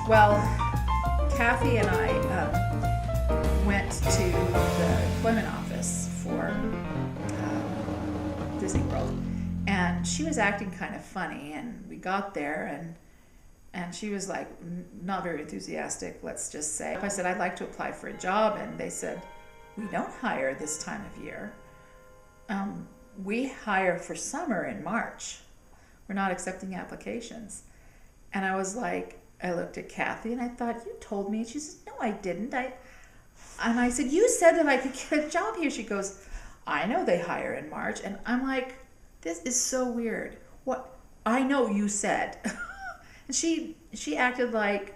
Well, Kathy and I went to the employment office for Disney World, and she was acting kind of funny, and we got there, and she was like not very enthusiastic, let's just say. I said, I'd like to apply for a job, and they said, we don't hire this time of year. We hire for summer in March. We're not accepting applications. And I was like, I looked at Kathy and I thought, you told me. And she said, no, I didn't. And I said, you said that I could get a job here. She goes, I know they hire in March. And I'm like, this is so weird. What? I know you said. And she acted like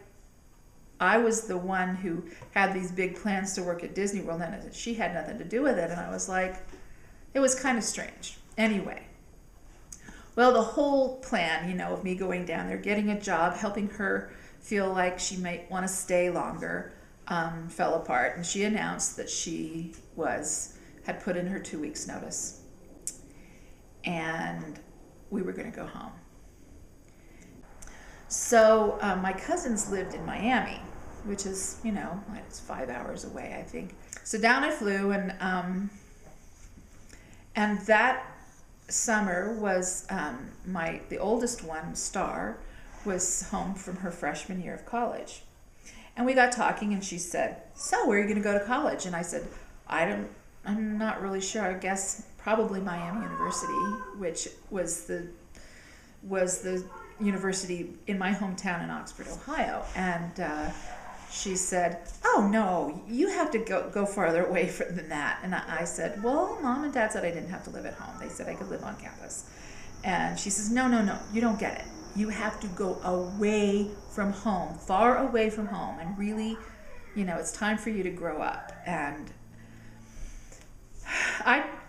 I was the one who had these big plans to work at Disney World, and she had nothing to do with it. And I was like, it was kind of strange. Anyway. Well, the whole plan, of me going down there, getting a job, helping her feel like she might want to stay longer, fell apart. And she announced that she had put in her 2 weeks notice. And we were going to go home. So my cousins lived in Miami, which is, it's 5 hours away, I think. So down I flew, and that summer was the oldest one, Star, was home from her freshman year of college. And we got talking, and she said, so where are you going to go to college? And I said, I'm not really sure. I guess probably Miami University, which was the university in my hometown in Oxford, Ohio. And she said, oh no, you have to go farther away than that. And I said, well, Mom and Dad said I didn't have to live at home. They said I could live on campus. And she says, no, you don't get it. You have to go away from home, far away from home, and really, it's time for you to grow up. And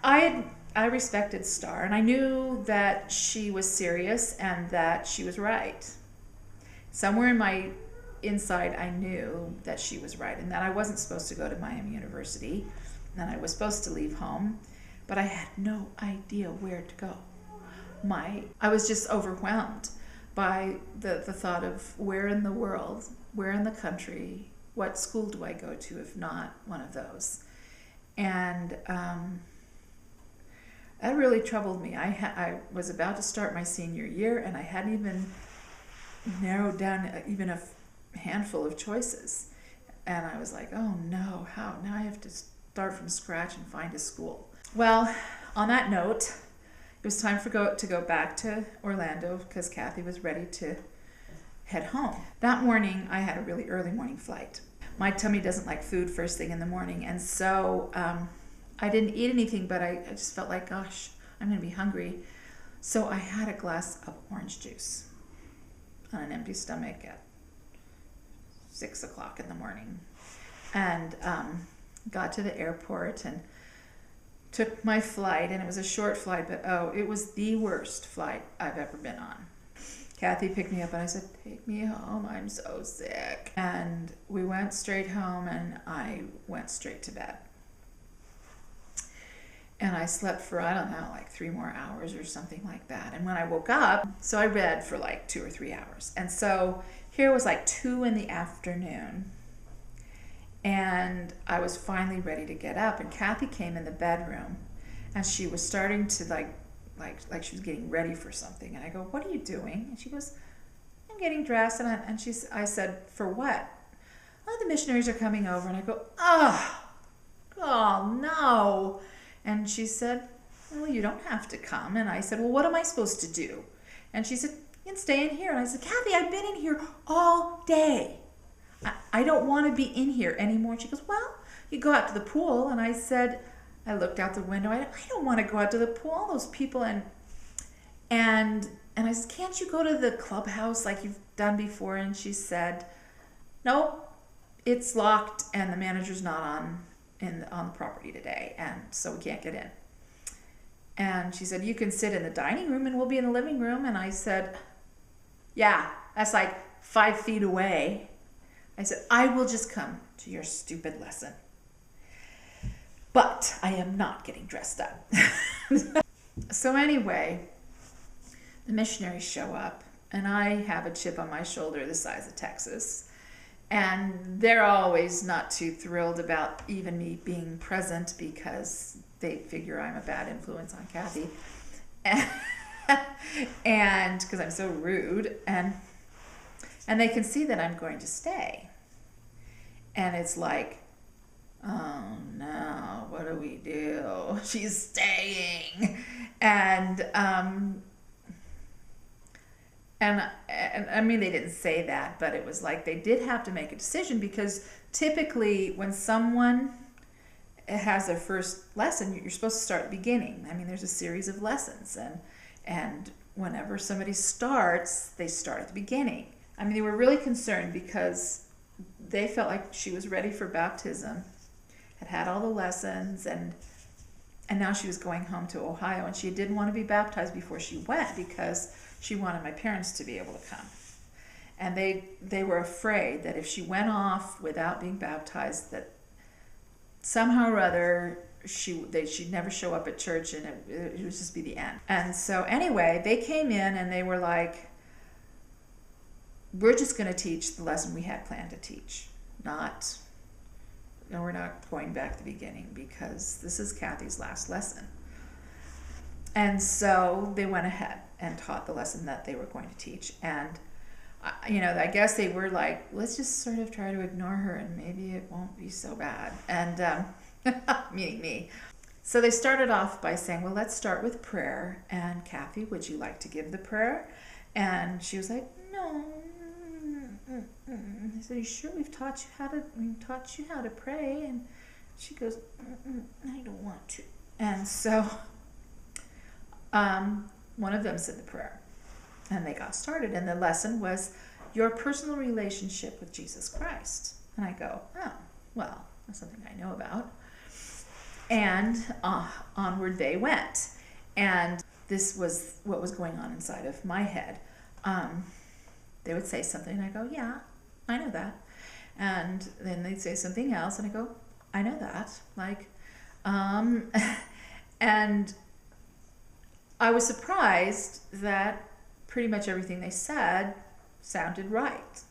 I respected Star, and I knew that she was serious and that she was right. Somewhere in my inside, I knew that she was right, and that I wasn't supposed to go to Miami University, and I was supposed to leave home, but I had no idea where to go. I was just overwhelmed by the thought of where in the world, where in the country, what school do I go to if not one of those? And that really troubled me. I was about to start my senior year, and I hadn't even narrowed down even a handful of choices. And I was like, oh no, how? Now I have to start from scratch and find a school. Well, on that note, it was time to go back to Orlando because Kathy was ready to head home. That morning, I had a really early morning flight. My tummy doesn't like food first thing in the morning, and so I didn't eat anything, but I just felt like, gosh, I'm going to be hungry. So I had a glass of orange juice on an empty stomach at 6 o'clock in the morning, and got to the airport and took my flight, and it was a short flight, but it was the worst flight I've ever been on. Kathy picked me up, and I said, take me home, I'm so sick. And we went straight home, and I went straight to bed. And I slept for, I don't know, like 3 more hours or something like that. And when I woke up, so I read for like 2 or 3 hours. And so here was like 2 in the afternoon. And I was finally ready to get up. And Kathy came in the bedroom, and she was starting to like she was getting ready for something. And I go, what are you doing? And she goes, I'm getting dressed. And I said, for what? Oh, the missionaries are coming over. And I go, oh no. And she said, well, you don't have to come. And I said, well, what am I supposed to do? And she said, you can stay in here. And I said, Kathy, I've been in here all day. I don't want to be in here anymore. And she goes, well, you go out to the pool. And I said, I looked out the window. I don't want to go out to the pool. All those people. And I said, can't you go to the clubhouse like you've done before? And she said, nope, it's locked and the manager's not on the property today, and so we can't get in. And she said, you can sit in the dining room and we'll be in the living room. And I said, yeah, that's like 5 feet away. I said, I will just come to your stupid lesson. But I am not getting dressed up. So anyway, the missionaries show up, and I have a chip on my shoulder the size of Texas. And they're always not too thrilled about even me being present because they figure I'm a bad influence on Kathy. And because I'm so rude, and they can see that I'm going to stay. And it's like, oh no, what do we do? She's staying. And I mean, they didn't say that, but it was like they did have to make a decision, because typically when someone has their first lesson, you're supposed to start at the beginning. I mean, there's a series of lessons, and whenever somebody starts, they start at the beginning. I mean, they were really concerned because they felt like she was ready for baptism, had all the lessons, and now she was going home to Ohio, and she didn't want to be baptized before she went because she wanted my parents to be able to come. And they were afraid that if she went off without being baptized, that somehow or other she'd never show up at church, and it would just be the end. And so anyway, they came in and they were like, we're just going to teach the lesson we had planned to teach. We're not going back to the beginning because this is Kathy's last lesson. And so they went ahead and taught the lesson that they were going to teach. And, I guess they were like, let's just sort of try to ignore her and maybe it won't be so bad. And meaning me. So they started off by saying, well, let's start with prayer. And Kathy, would you like to give the prayer? And she was like, no. I said, are you sure we've taught you how to pray? And she goes, I don't want to. And so one of them said the prayer, and they got started. And the lesson was your personal relationship with Jesus Christ. And I go, oh, well, that's something I know about. And onward they went. And this was what was going on inside of my head. They would say something, and I go, yeah, I know that. And then they'd say something else, and I go, I know that. And I was surprised that pretty much everything they said sounded right.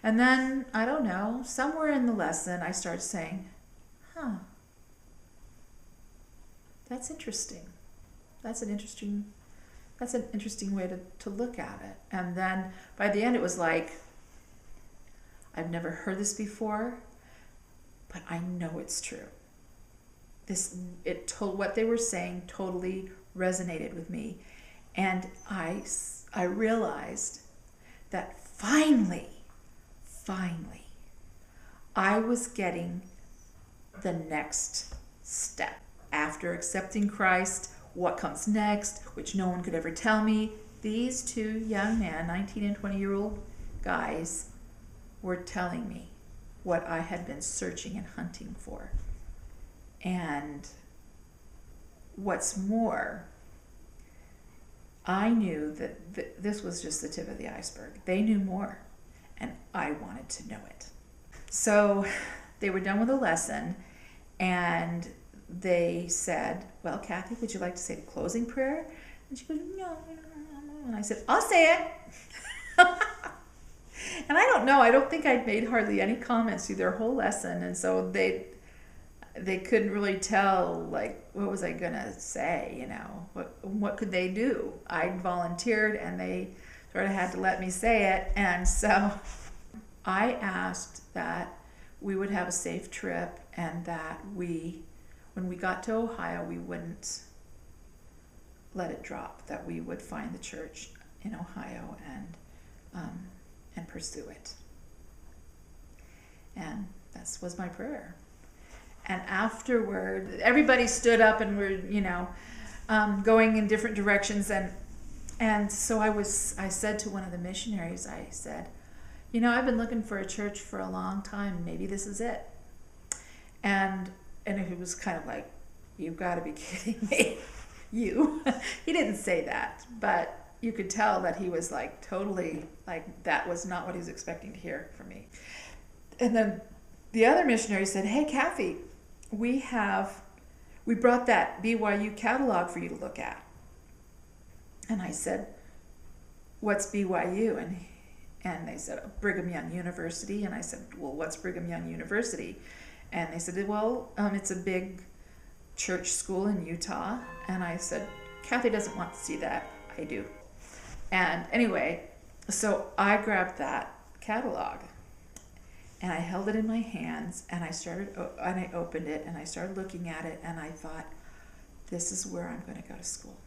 And then, I don't know, somewhere in the lesson, I started saying, that's interesting. That's an interesting way to look at it. And then by the end it was like, I've never heard this before, but I know it's true. What they were saying totally resonated with me. And I realized that finally, I was getting the next step. After accepting Christ, what comes next, which no one could ever tell me. These two young men, 19 and 20-year-old guys, were telling me what I had been searching and hunting for. And what's more, I knew that this was just the tip of the iceberg. They knew more, and I wanted to know it. So they were done with the lesson, and they said, well, Kathy, would you like to say the closing prayer? And she goes, no. And I said, I'll say it. And I don't know, I don't think I'd made hardly any comments through their whole lesson. And so they couldn't really tell, like, what was I going to say, what could they do? I'd volunteered, and they sort of had to let me say it. And so I asked that we would have a safe trip, and that when we got to Ohio, we wouldn't let it drop, that we would find the church in Ohio and pursue it. And that was my prayer. And afterward, everybody stood up and were, going in different directions. And so I said to one of the missionaries, I said, I've been looking for a church for a long time. Maybe this is it. And it was kind of like, you've got to be kidding me. You. He didn't say that, but you could tell that he was like totally, like that was not what he was expecting to hear from me. And then the other missionary said, hey, Kathy, we brought that BYU catalog for you to look at. And I said, what's BYU? And they said, Brigham Young University. And I said, well, what's Brigham Young University? And they said, well, it's a big church school in Utah. And I said, Kathy doesn't want to see that. I do. And anyway, so I grabbed that catalog and I held it in my hands, and I opened it and I started looking at it, and I thought, this is where I'm going to go to school.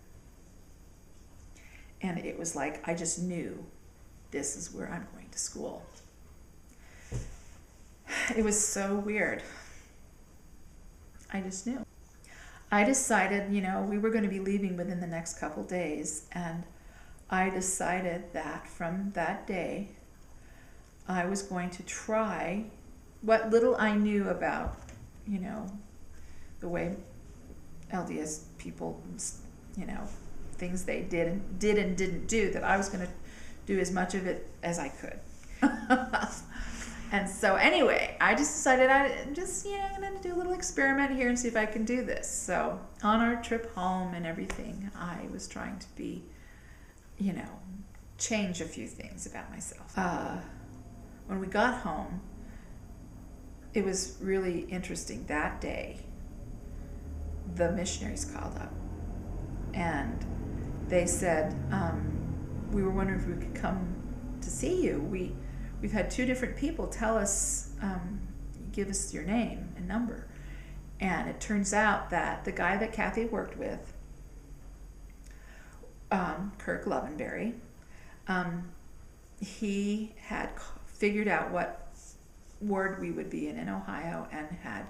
And it was like, I just knew this is where I'm going to school. It was so weird. I just knew. I decided, we were going to be leaving within the next couple days, and I decided that from that day, I was going to try what little I knew about, the way LDS people, things they did and didn't do, that I was going to do as much of it as I could. And so anyway, I just decided I'm going to do a little experiment here and see if I can do this. So on our trip home and everything, I was trying to be, change a few things about myself. When we got home, it was really interesting. That day, the missionaries called up, and they said, we were wondering if we could come to see you. We've had 2 different people tell us, give us your name and number. And it turns out that the guy that Kathy worked with, Kirk Lovenberry, he had figured out what ward we would be in Ohio, and had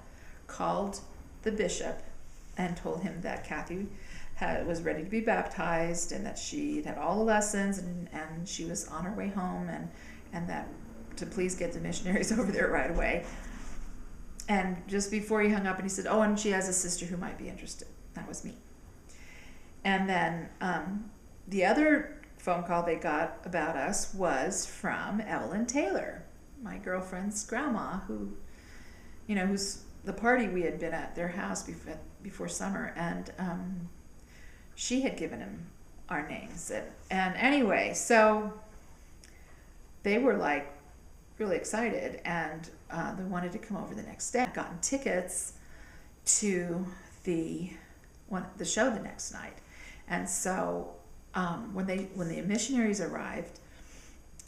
called the bishop and told him that Kathy was ready to be baptized, and that she had all the lessons, and she was on her way home, and that to please get the missionaries over there right away. And just before he hung up, and he said, oh, and she has a sister who might be interested. That was me. And then the other phone call they got about us was from Evelyn Taylor, my girlfriend's grandma, who, who's the party we had been at their house before summer, and she had given him our names. And anyway, so they were like really excited, and they wanted to come over the next day. I'd gotten tickets to the show the next night, and so when the missionaries arrived,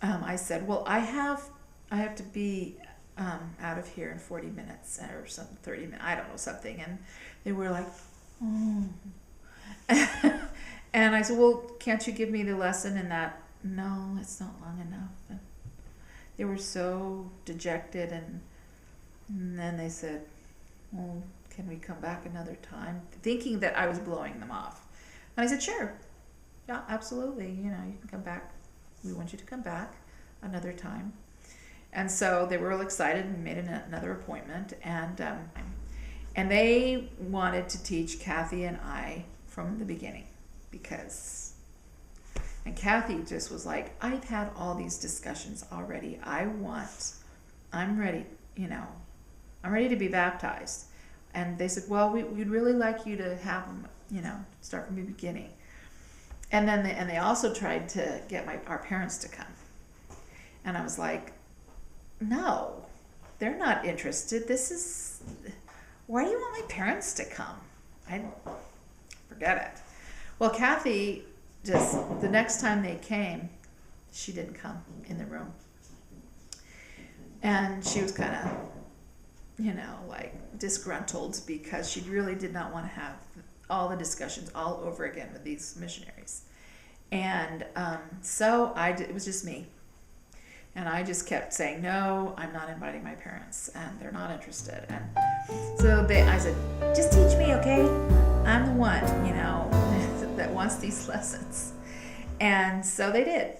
I said, well, I have to be out of here in 40 minutes or something, 30 minutes, I don't know, something. And they were like, oh. And I said, well, can't you give me the lesson in that? No, it's not long enough. And they were so dejected, and then they said, well, can we come back another time? Thinking that I was blowing them off. And I said, sure. Yeah, absolutely. You can come back. We want you to come back another time. And so they were all excited and made another appointment. And they wanted to teach Kathy and I from the beginning, and Kathy just was like, I've had all these discussions already. I'm ready, I'm ready to be baptized. And they said, well, we'd really like you to have them, start from the beginning. And then they also tried to get our parents to come. And I was like, no, they're not interested. Why do you want my parents to come? Forget it. Well, Kathy, just the next time they came, she didn't come in the room. And she was kind of, disgruntled, because she really did not want to have all the discussions all over again with these missionaries. And so it was just me. And I just kept saying, no, I'm not inviting my parents, and they're not interested. And so I said, just teach me, okay? I'm the one, that wants these lessons. And so they did.